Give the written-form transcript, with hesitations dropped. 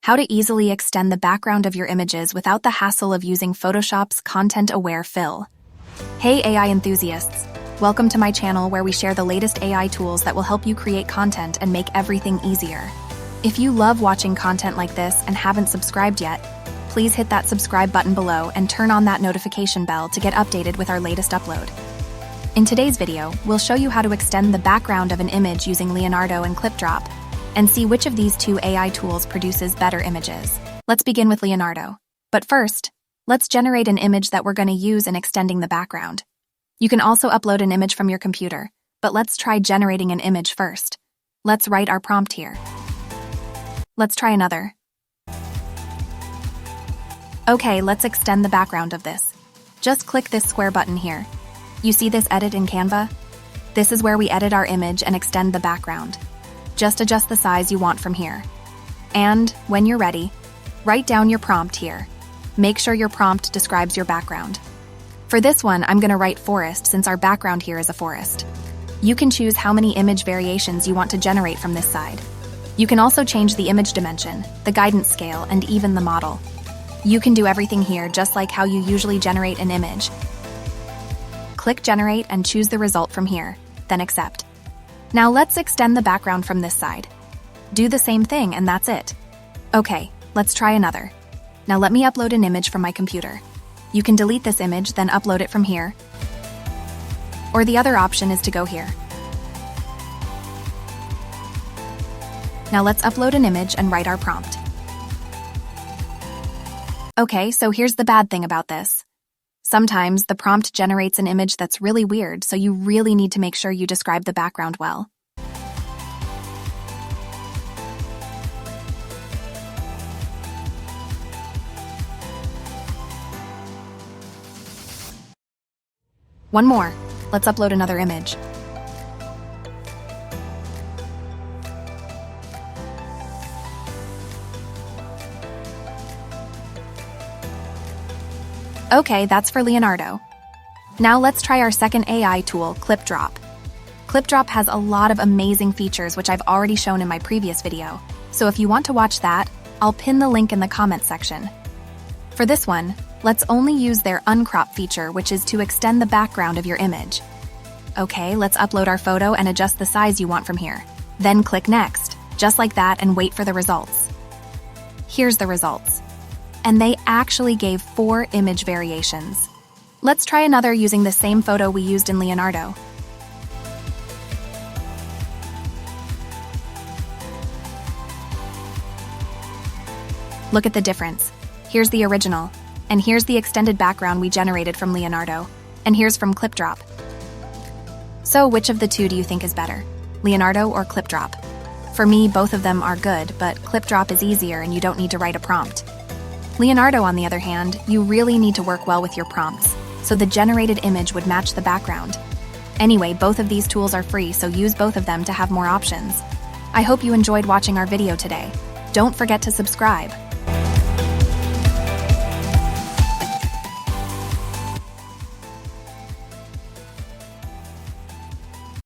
How to easily extend the background of your images without the hassle of using Photoshop's content-aware fill. Hey AI enthusiasts! Welcome to my channel where we share the latest AI tools that will help you create content and make everything easier. If you love watching content like this and haven't subscribed yet, please hit that subscribe button below and turn on that notification bell to get updated with our latest upload. In today's video, we'll show you how to extend the background of an image using Leonardo and Clipdrop, and see which of these two AI tools produces better images. Let's begin with Leonardo. But first, let's generate an image that we're going to use in extending the background. You can also upload an image from your computer, but let's try generating an image first. Let's write our prompt here. Let's try another. Okay, let's extend the background of this. Just click this square button here. You see this edit in Canva? This is where we edit our image and extend the background. Just adjust the size you want from here. And, when you're ready, write down your prompt here. Make sure your prompt describes your background. For this one, I'm going to write forest since our background here is a forest. You can choose how many image variations you want to generate from this side. You can also change the image dimension, the guidance scale, and even the model. You can do everything here just like how you usually generate an image. Click Generate and choose the result from here, then Accept. Now let's extend the background from this side. Do the same thing and that's it. Okay, let's try another. Now let me upload an image from my computer. You can delete this image, then upload it from here. Or the other option is to go here. Now let's upload an image and write our prompt. Okay, so here's the bad thing about this. Sometimes the prompt generates an image that's really weird, so you really need to make sure you describe the background well. One more. Let's upload another image. Okay, that's for Leonardo. Now let's try our second AI tool, Clipdrop. Clipdrop has a lot of amazing features which I've already shown in my previous video, so if you want to watch that, I'll pin the link in the comments section. For this one, let's only use their uncrop feature, which is to extend the background of your image. Okay, let's upload our photo and adjust the size you want from here. Then click Next, just like that, and wait for the results. Here's the results. And they actually gave 4 image variations. Let's try another using the same photo we used in Leonardo. Look at the difference. Here's the original, and here's the extended background we generated from Leonardo, and here's from Clipdrop. So which of the two do you think is better, Leonardo or Clipdrop? For me, both of them are good, but Clipdrop is easier and you don't need to write a prompt. Leonardo, on the other hand, you really need to work well with your prompts, so the generated image would match the background. Anyway, both of these tools are free, so use both of them to have more options. I hope you enjoyed watching our video today. Don't forget to subscribe.